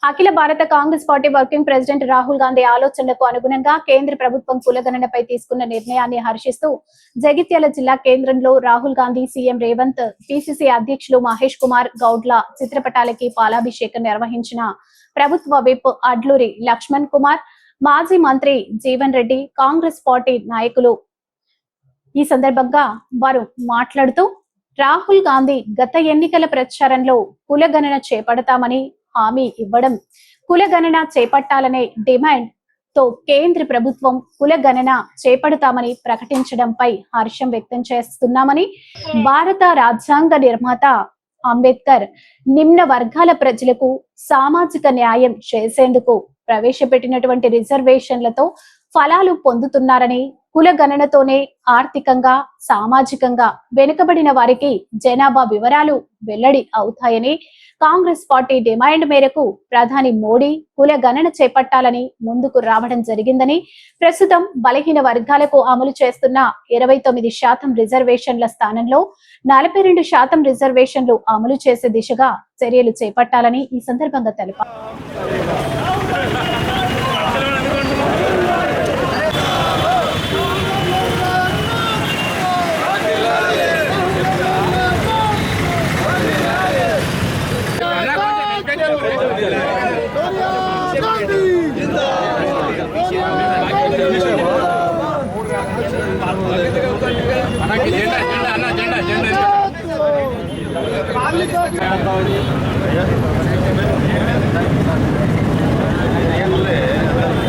అఖిల భారత Congress party working president Rahul Gandhi ఆలోచనలకు అనుగుణంగా కేంద్ర ప్రభుత్వం కులగణనపై తీసుకున్న నిర్ణయాన్ని హర్షిస్తూ జగిత్యాల జిల్లా కేంద్రంలో రాహుల్ గాంధీ, సీఎం రేవంత్, పిసిసి అధ్యక్షులు మహేష్ కుమార్ గౌడ్ల చిత్రపటాలకి పాలాభిషేకం నిర్వహించిన ప్రభుత్వ విప్ అడ్లూరి లక్ష్మణ్ కుమార్, మాజీ మంత్రి జీవన్ రెడ్డి, కాంగ్రెస్ పార్టీ నాయకులు ఈ సందర్భంగా వారు మాట్లాడుతూ రాహుల్ గాంధీ గత ఎన్నికల ప్రచారంలో కులగణన చేపడతామని హామీ ఇవ్వడం, కులగణన చేపట్టాలనే డిమాండ్ తో కేంద్ర ప్రభుత్వం కులగణన చేపడతామని ప్రకటించడంపై హర్షం వ్యక్తం చేస్తున్నామని, భారత రాజ్యాంగ నిర్మాత అంబేద్కర్ నిమ్న వర్గాల ప్రజలకు సామాజిక న్యాయం చేసేందుకు ప్రవేశపెట్టినటువంటి రిజర్వేషన్లతో ఫలాలు పొందుతున్నారని, కులగణనతోనే ఆర్థికంగా, సామాజికంగా వెనుకబడిన వారికి జనాభా వివరాలు వెల్లడి అవుతాయని, కాంగ్రెస్ పార్టీ డిమాండ్ మేరకు ప్రధాని మోడీ కులగణన చేపట్టాలని ముందుకు రావడం జరిగిందని, ప్రస్తుతం బలహీన వర్గాలకు అమలు చేస్తున్న 29% రిజర్వేషన్ల స్థానంలో 42% రిజర్వేషన్లు అమలు చేసే దిశగా చర్యలు చేపట్టాలని ఈ సందర్భంగా తెలిపారు.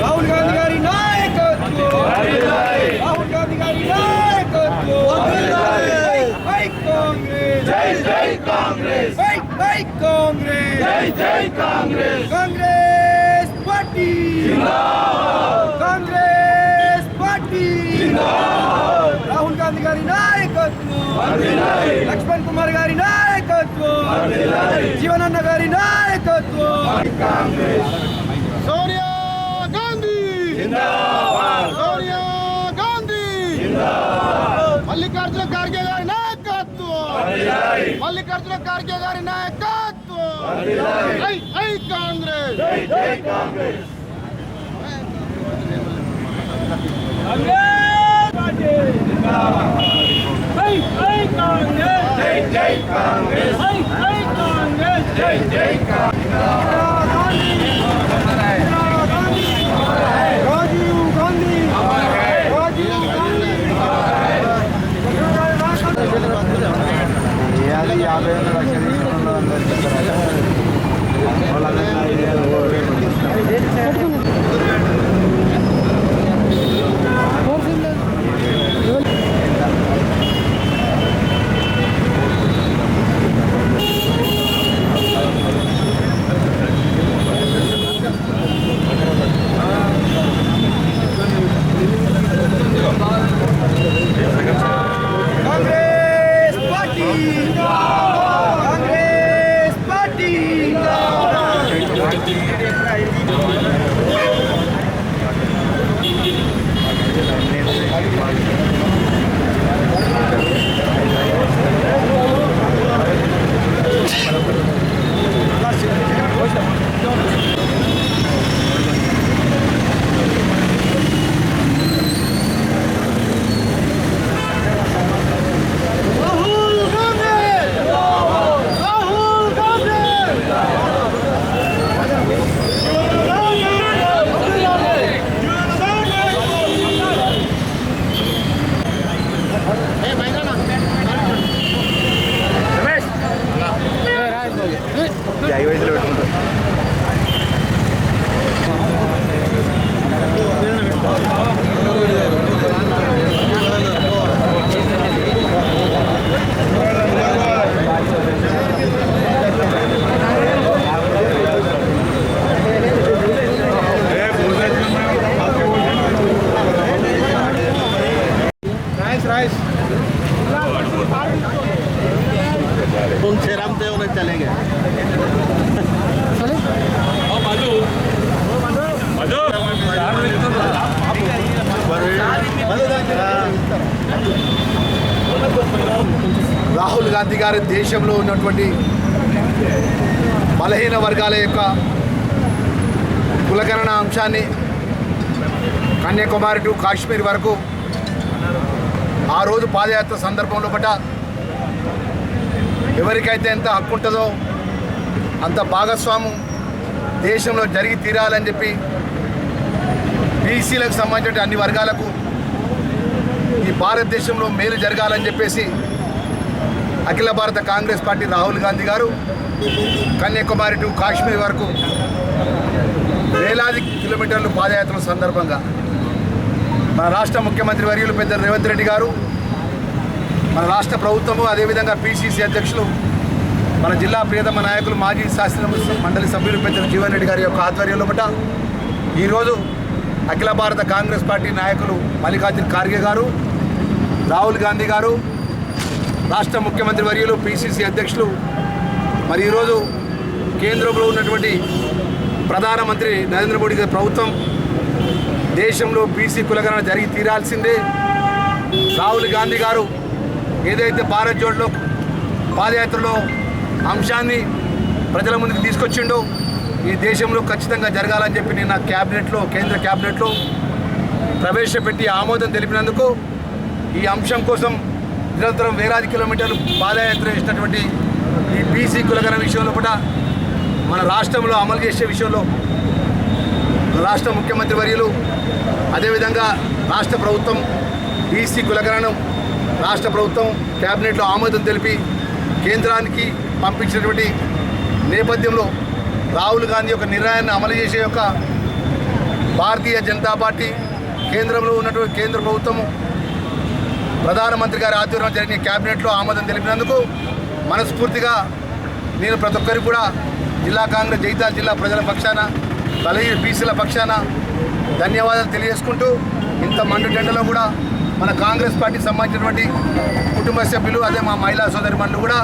రాహుల్ గాంధీ గారి నాయకత్వం, రాహుల్ గాంధీ గారి నాయకత్వం, జై కాంగ్రెస్, జై జై కాంగ్రెస్, జై కాంగ్రెస్, జై జై కాంగ్రెస్, కాంగ్రెస్ పార్టీ జిందాబాద్, కాంగ్రెస్ పార్టీ జిందాబాద్, రాహుల్ గాంధీ గారి నాయకత్వం, లక్ష్మణ్ కుమార్ గారి నాయకత్వం, జీవనన్న గారి నాయకత్వం, కాంగ్రెస్, సోనియా గాంధీ జిందాబాద్, సోనియా గాంధీ జిందాబాద్, మల్లికార్జున ఖార్గే గారి నాయకత్వం, మల్లికార్జున ఖార్గే గారి నాయకత్వం, జై జై కాంగ్రెస్, జై జై కాంగ్రెస్, జై జై కాంగ్రెస్, జై జై కాంగ్రెస్, రాజీవ్ గాంధీ, రాజీవ్ గాంధీ, 50 లక్షలు चलेंगे రాహుల్ గాంధీ గారి దేశంలో ఉన్నటువంటి బలహీన వర్గాల యొక్క కులగణన అంశాన్ని కన్యాకుమారి టు కాశ్మీర్ వరకు ఆ రోజు పాదయాత్ర సందర్భంలో బట్ట ఎవరికైతే ఎంత హక్కు ఉంటుందో అంత భాగస్వాము దేశంలో జరిగి తీరాలని చెప్పి బీసీలకు సంబంధించిన అన్ని వర్గాలకు ఈ భారతదేశంలో మేలు జరగాలని చెప్పేసి అఖిల భారత కాంగ్రెస్ పార్టీ రాహుల్ గాంధీ గారు కన్యాకుమారి టు కాశ్మీర్ వరకు వేలాది కిలోమీటర్లు పాదయాత్ర సందర్భంగా మన రాష్ట్ర ముఖ్యమంత్రి వర్యులు పెద్ద రేవంత్ రెడ్డి గారు, మన రాష్ట్ర ప్రభుత్వము, అదేవిధంగా పిసిసి అధ్యక్షులు, మన జిల్లా ప్రియతమ నాయకులు, మాజీ శాసన మండలి సభ్యులు పెద్దలు జీవన్ రెడ్డి గారి యొక్క ఆధ్వర్యంలో బట్ట ఈరోజు అఖిల భారత కాంగ్రెస్ పార్టీ నాయకులు మల్లికార్జున ఖార్గే గారు, రాహుల్ గాంధీ గారు, రాష్ట్ర ముఖ్యమంత్రి వర్యులు పిసిసి అధ్యక్షులు, మరి ఈరోజు కేంద్రంలో ఉన్నటువంటి ప్రధానమంత్రి నరేంద్ర మోడీ గారి ప్రభుత్వం దేశంలో బీసీ కులగణన జరిగి తీరాల్సిందే. రాహుల్ గాంధీ గారు ఏదైతే భారత్ జోడో పాదయాత్రలో అంశాన్ని ప్రజల ముందుకు తీసుకొచ్చిండో ఈ దేశంలో ఖచ్చితంగా జరగాలని చెప్పి నిన్న క్యాబినెట్లో, కేంద్ర క్యాబినెట్లో ప్రవేశపెట్టి ఆమోదం తెలిపినందుకు ఈ అంశం కోసం నిరంతరం వేలాది కిలోమీటర్లు పాదయాత్ర చేసినటువంటి ఈ బీసీ కులగణన విషయంలో కూడా మన రాష్ట్రంలో అమలు చేసే విషయంలో రాష్ట్ర ముఖ్యమంత్రి వర్యులు, అదేవిధంగా రాష్ట్ర ప్రభుత్వం బీసీ కులగణను రాష్ట్ర ప్రభుత్వం క్యాబినెట్లో ఆమోదం తెలిపి కేంద్రానికి పంపించినటువంటి నేపథ్యంలో రాహుల్ గాంధీ యొక్క నిర్ణయాన్ని అమలు చేసే యొక్క భారతీయ జనతా పార్టీ, కేంద్రంలో ఉన్నటువంటి కేంద్ర ప్రభుత్వము, ప్రధానమంత్రి గారి ఆధ్వర్యంలో జరిగిన క్యాబినెట్లో ఆమోదం తెలిపినందుకు మనస్ఫూర్తిగా నేను ప్రతి ఒక్కరికి కూడా జిల్లా కాంగ్రెస్ జగిత్యాల జిల్లా ప్రజల పక్షాన, బీసీల పక్షాన ధన్యవాదాలు తెలియజేసుకుంటూ, ఇంత మండుటెండలో కూడా మన కాంగ్రెస్ పార్టీకి సంబంధించినటువంటి కుటుంబ సభ్యులు, అదే మా మహిళా సోదరిమణులు కూడా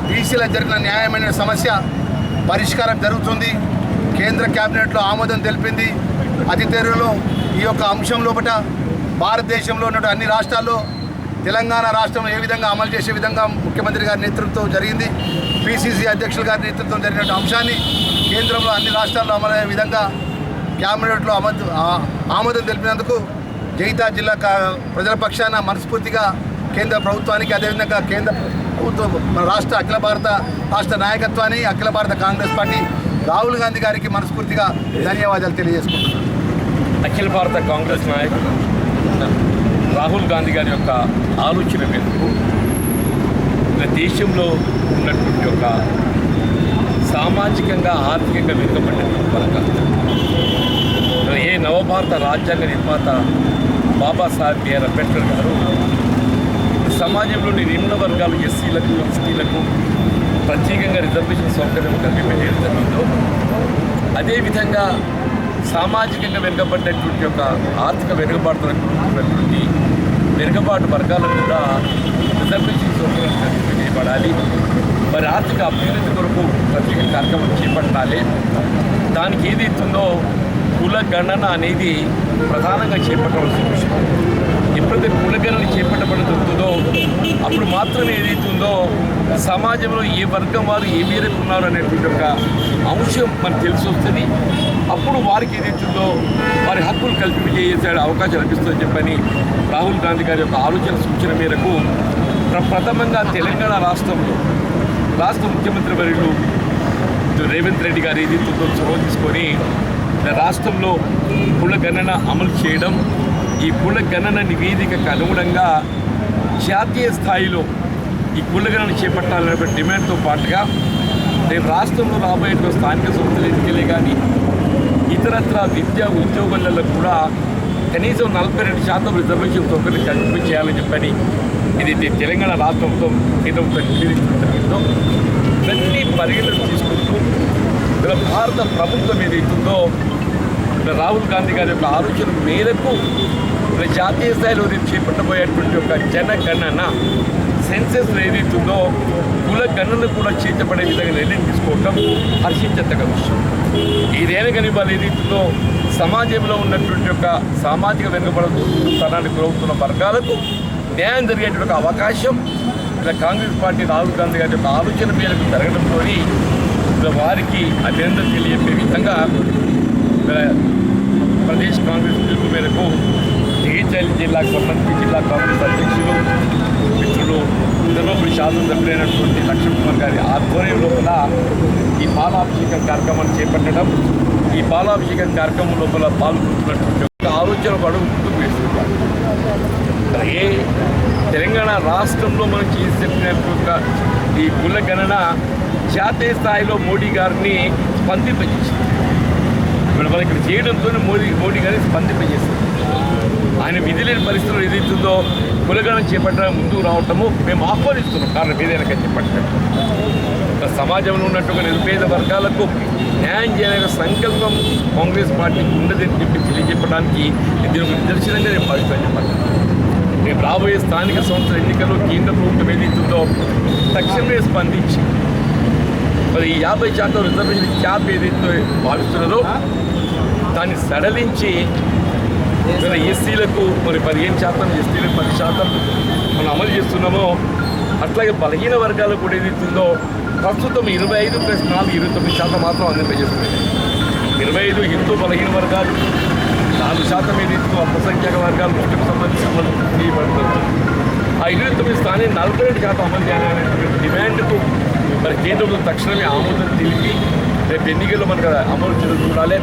బీసీలకు జరిగిన న్యాయమైన సమస్య పరిష్కారం జరుగుతుంది. కేంద్ర క్యాబినెట్లో ఆమోదం తెలిపింది. అతి త్వరలో ఈ యొక్క అంశం లోపల భారతదేశంలో ఉన్న అన్ని రాష్ట్రాల్లో తెలంగాణ రాష్ట్రం ఏ విధంగా అమలు చేసే విధంగా ముఖ్యమంత్రి గారి నేతృత్వం జరిగింది, పిసిసి అధ్యక్షుల గారి నేతృత్వం జరిగిన అంశాన్ని కేంద్రంలో అన్ని రాష్ట్రాల్లో అమలయ్యే విధంగా క్యాబినెట్లో ఆమోదం తెలిపినందుకు జగిత్యాల జిల్లా ప్రజల పక్షాన మనస్ఫూర్తిగా కేంద్ర ప్రభుత్వానికి, అదేవిధంగా కేంద్ర ప్రభుత్వం మన రాష్ట్ర అఖిల భారత రాష్ట్ర నాయకత్వాన్ని, అఖిల భారత కాంగ్రెస్ పార్టీ రాహుల్ గాంధీ గారికి మనస్ఫూర్తిగా ధన్యవాదాలు తెలియజేసుకుంటున్నాను. అఖిల భారత కాంగ్రెస్ నాయకుడు రాహుల్ గాంధీ గారి యొక్క ఆలోచన మేరకు దేశంలో ఉన్నటువంటి ఒక సామాజికంగా, ఆర్థికంగా వెనుకబడినటువంటి వర్గాలు, ఏ నవభారత రాజ్యాంగ నిర్మాత బాబాసాహెబ్ బిఆర్ అంబేద్కర్ గారు సమాజంలోని నిమ్న వర్గాలు, ఎస్సీలకు, ఎస్టీలకు ప్రత్యేకంగా రిజర్వేషన్ సౌకర్యం కల్పించడం జరిగిందో, అదేవిధంగా సామాజికంగా వెనుకబడినటువంటి ఒక ఆర్థిక వెనుకబాటుతున్నటువంటి వెనుకబాటు వర్గాలకు కూడా రిజర్వేషన్ సౌకర్యం కల్పించబడాలి. మరి ఆర్థిక అభ్యున్నతి కొరకు ప్రత్యేక కార్యక్రమం చేపట్టాలి. దానికి ఏదైతుందో కుల గణన అనేది ప్రధానంగా చేపట్టవలసిన విషయం. ఎప్పుడైతే కులగణన చేపట్టబడుతుందో అప్పుడు మాత్రమే ఏదైతుందో సమాజంలో ఏ వర్గం వారు ఏ మేరకు ఉన్నారు అనేటువంటి ఒక అంశం మనకు తెలిసి వస్తుంది. అప్పుడు వారికి ఏదైతుందో వారి హక్కులు కల్పించేసే అవకాశం లభిస్తుందని చెప్పని రాహుల్ గాంధీ గారి యొక్క ఆలోచన సూచన మేరకు ప్రథమంగా తెలంగాణ రాష్ట్రంలో రాష్ట్ర ముఖ్యమంత్రి వర్యులు రేవంత్ రెడ్డి గారు ఏదైతుందో చొరవ తీసుకొని రాష్ట్రంలో కుల గణన అమలు చేయడం, ఈ కుల గణన నివేదికకు అనుగుణంగా జాతీయ స్థాయిలో ఈ కుల గణన చేపట్టాలనే డిమాండ్తో పాటుగా రేపు రాష్ట్రంలో రాబోయే స్థానిక సంస్థల ఎన్నికలే కానీ ఇతరత్ర విద్యా ఉద్యోగాలలో కూడా కనీసం 42% రిజర్వేషన్ సౌకర్యం కల్పించేయాలని చెప్పని ఇది తెలంగాణ రాష్ట్రంతో కేంద్రంతో నివేదించడంతో ఇవన్నీ పరిగణన తీసుకుంటూ ఇలా భారత ప్రభుత్వం ఏదైతుందో రాహుల్ గాంధీ గారి యొక్క ఆలోచన మేరకు జాతీయ స్థాయిలో చేపట్టబోయేటువంటి ఒక జనగణన సెన్సెస్ ఏదైతుందో కుల గణన కూడా చేర్చబడే విధంగా నిర్ణయం తీసుకోవటం హర్షించదగ్గ విషయం. ఏదైనా కానీ వాళ్ళు ఏదైతుందో సమాజంలో ఉన్నటువంటి ఒక సామాజిక వెనుకబడతనానికి గురవుతున్న వర్గాలకు న్యాయం జరిగేటువంటి అవకాశం ఇలా కాంగ్రెస్ పార్టీ రాహుల్ గాంధీ గారి యొక్క ఆలోచన మేరకు జరగడంతో వారికి అభినందన తెలియజేసే విధంగా ప్రదేశ్ కాంగ్రెస్ పిలుపు మేరకు జగిత్యాల జిల్లాకు సంబంధించి జిల్లా కాంగ్రెస్ అధ్యక్షులు మిత్రులు ధర్మపురి శాసనసభ్యులైనటువంటి లక్ష్మణ్ కుమార్ గారి ఆధ్వర్యం లోపల ఈ పాలాభిషేకం కార్యక్రమాన్ని చేపట్టడం, ఈ పాలాభిషేకం కార్యక్రమం లోపల పాల్గొంటున్నటువంటి ఆలోచన అడుగు ముందుకు వేస్తున్నారు. అలాగే తెలంగాణ రాష్ట్రంలో మనం చేసి చెప్పినట్టుగా ఈ కుల గణన జాతీయ స్థాయిలో మోడీ గారిని స్పందింపజేసింది. ఇప్పుడు మనం ఇక్కడ చేయడంతో మోడీ గారిని స్పందింపజేస్తుంది. ఆయన విధి లేని పరిస్థితులు ఏదైతుందో కులగణన చేపట్టడం ముందుకు రావటము మేము ఆహ్వానిస్తున్నాం. కారణం ఏదైనా చేపట్టడం సమాజంలో ఉన్నట్టుగా నిరుపేద వర్గాలకు న్యాయం చేయాలనే సంకల్పం కాంగ్రెస్ పార్టీకి ఉండదని చెప్పి తెలియజెప్పడానికి దీని ఒక నిదర్శనంగా నేను భావిస్తాను చెప్పాను. రేపు రాబోయే స్థానిక సంస్థల ఎన్నికల్లో కేంద్ర ప్రభుత్వం ఏదైతుందో తక్షణమే స్పందించి మరి 50% రిజర్వేషన్ క్యాప్ ఏదైతే భావిస్తున్నదో దాన్ని సడలించి ఎస్సీలకు మరి 15%, ఎస్టీలకు 10% మనం అమలు చేస్తున్నామో అట్లాగే బలహీన వర్గాలకు కూడా ఏదైతుందో ప్రస్తుతం 25+4 29% మాత్రం అందింపజేస్తుంది. 25 హిందూ బలహీన వర్గాలు, 4% ఏదైతుందో అల్పసంఖ్యాక వర్గాలు దృష్టికి సంబంధించి అమలు చేయబడుతుంది. ఆ 29 స్థానాన్ని 42% అమలు చేయాలనేటువంటి డిమాండ్కు మరి కేంద్రంలో తక్షణమే ఆమోదం తెలిపి రేపు ఎన్నికల్లో మనకు అమలు చూడాలి.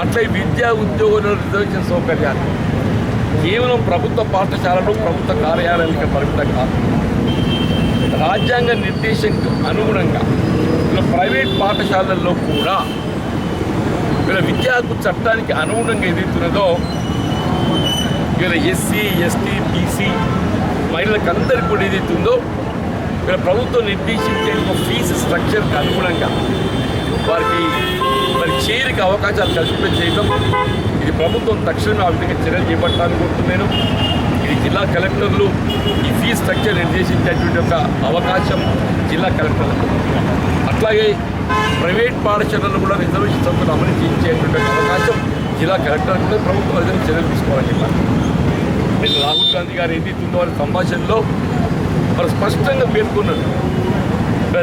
అట్లా విద్యా ఉద్యోగుల రిజర్వేషన్ సౌకర్యాలు కేవలం ప్రభుత్వ పాఠశాలలు, ప్రభుత్వ కార్యాలయాలకు పరిమితం కాదు. రాజ్యాంగ నిర్దేశంకు అనుగుణంగా ప్రైవేట్ పాఠశాలల్లో కూడా వీళ్ళ విద్యా హక్కు చట్టానికి అనుగుణంగా ఏదైతున్నదో వీళ్ళ ఎస్సీ, ఎస్టీ, బీసీ మహిళలకు అందరికీ కూడా ఏదైతుందో వీళ్ళ ప్రభుత్వం నిర్దేశించే ఒక ఫీజు స్ట్రక్చర్కి అనుగుణంగా వారికి మరి చేరిక అవకాశాలు కల్పించ చేయడం ఇది ప్రభుత్వం తక్షణమే ఆ విధంగా చర్యలు చేపట్టాలని కోరుతున్నాను. ఇది జిల్లా కలెక్టర్లు ఈ ఫీజు స్ట్రక్చర్ నిర్దేశించేటువంటి ఒక అవకాశం జిల్లా కలెక్టర్లకు, అట్లాగే ప్రైవేట్ పాఠశాలలు కూడా రిజర్వేషన్ సౌకర్యం అమలు చేయించేటువంటి అవకాశం జిల్లా కలెక్టర్ కూడా ప్రభుత్వం విధంగా చర్యలు తీసుకోవాలని చెప్పారు. నేను రాహుల్ గాంధీ గారు ఏదైతుందో వారి సంభాషణలో మరి స్పష్టంగా పేర్కొన్నారు.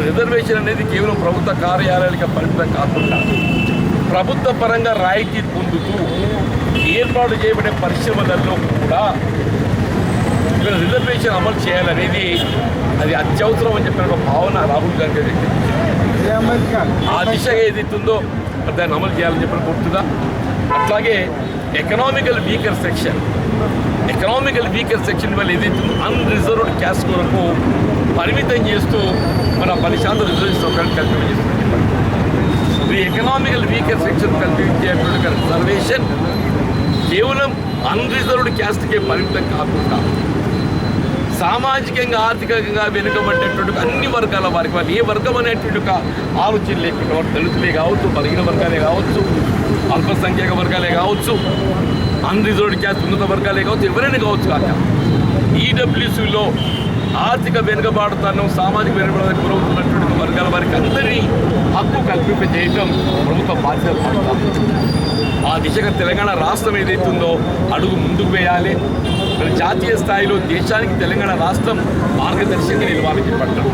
రిజర్వేషన్ అనేది కేవలం ప్రభుత్వ కార్యాలయాలకు పరిమితం కాకుండా ప్రభుత్వ పరంగా రాయితీ పొందుతూ ఏర్పాటు చేయబడే పరిశ్రమలలో కూడా రిజర్వేషన్ అమలు చేయాలనేది అది అత్యవసరం అని చెప్పిన ఒక భావన రాహుల్ గాంధీ ఆ దిశగా ఏదైతుందో దాన్ని అమలు చేయాలని చెప్పిన కోరుతుందా. అట్లాగే ఎకనామికల్ వీకర్ సెక్షన్ వల్ల ఏదైతే అన్రిజర్వ్డ్ క్యాస్ట్ కొరకు పరిమితం చేస్తూ మన 10% రిజర్వేషన్ సౌకర్యం కల్పించేస్తుంది. ఈ ఎకనామికల్ వీకర్ సెక్షన్ కల్పించేటువంటి రిజర్వేషన్ కేవలం అన్రిజర్వ్డ్ క్యాస్ట్కే పరిమితం కాకుండా సామాజికంగా, ఆర్థికంగా వెనుకబడ్డటువంటి అన్ని వర్గాల వారికి వాళ్ళు ఏ వర్గం అనేటువంటి ఒక ఆలోచన లేకుండా దళితులే కావచ్చు, బలహీన వర్గాలే కావచ్చు, అల్పసంఖ్యాక వర్గాలే కావచ్చు, అన్రిజర్వ్డ్ క్యాస్ట్ ఉన్నత వర్గాలే కావచ్చు, ఎవరైనా కావచ్చు కాక ఈడబ్ల్యూసీలో ఆర్థిక వెనుకబాటుతనం, సామాజిక వెనుకబాటు గురవుతున్నటువంటి వర్గాల వారికి అందరినీ హక్కు కల్పింపజేయటం ప్రభుత్వ బాధ్యత పడతాం. ఆ దిశగా తెలంగాణ రాష్ట్రం ఏదైతుందో అడుగు ముందుకు వేయాలి. జాతీయ స్థాయిలో దేశానికి తెలంగాణ రాష్ట్రం మార్గదర్శకంగా నిలవాలని చెప్పడం.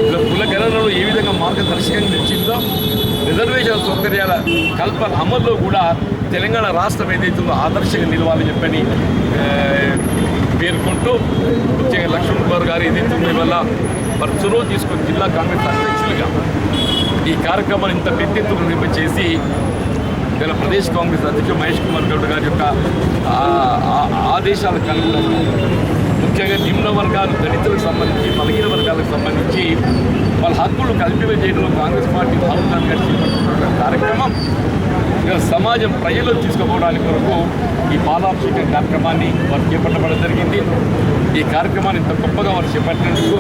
ఇలా కుల గణనలో ఏ విధంగా మార్గదర్శకంగా నిలిచిందో రిజర్వేషన్ సౌకర్యాల కల్పన అమల్లో కూడా తెలంగాణ రాష్ట్రం ఏదైతుందో ఆదర్శంగా నిలవాలని చెప్పని పేర్కొంటూ ముఖ్యంగా లక్ష్మణ్ కుమార్ గారు ఏదైతుందో వల్ల మరి చొరవ తీసుకుని జిల్లా కాంగ్రెస్ అధ్యక్షులుగా ఈ కార్యక్రమాన్ని ఇంత పెద్దెత్తున నిర్వహించేసి ఇలా ప్రదేశ్ కాంగ్రెస్ అధ్యక్షుడు మహేష్ కుమార్ గౌడ్ గారి యొక్క ఆదేశాలకు అనుగుణంగా ముఖ్యంగా నిమ్న వర్గాలు, దళితులకు సంబంధించి, బలహీన వర్గాలకు సంబంధించి వాళ్ళ హక్కులు కల్పింపజేయడంలో కాంగ్రెస్ పార్టీ రాహుల్ గాంధీ గారు చేపట్టిన కార్యక్రమం సమాజం ప్రజల్లో తీసుకుపోవడానికి కొరకు ఈ పాలాభిషేకం కార్యక్రమాన్ని వారు చేపట్టడం జరిగింది. ఈ కార్యక్రమాన్ని ఇంత గొప్పగా వారు చేపట్టినందుకు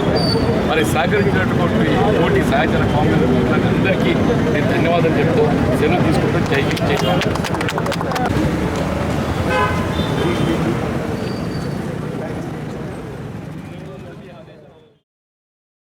మరి సహకరించినటువంటి పోటీ సహాయతల కాంగ్రెస్ అందరికీ నేను ధన్యవాదాలు చెప్తూ సెలవు తీసుకుంటూ జై హింద్, జై భారత్.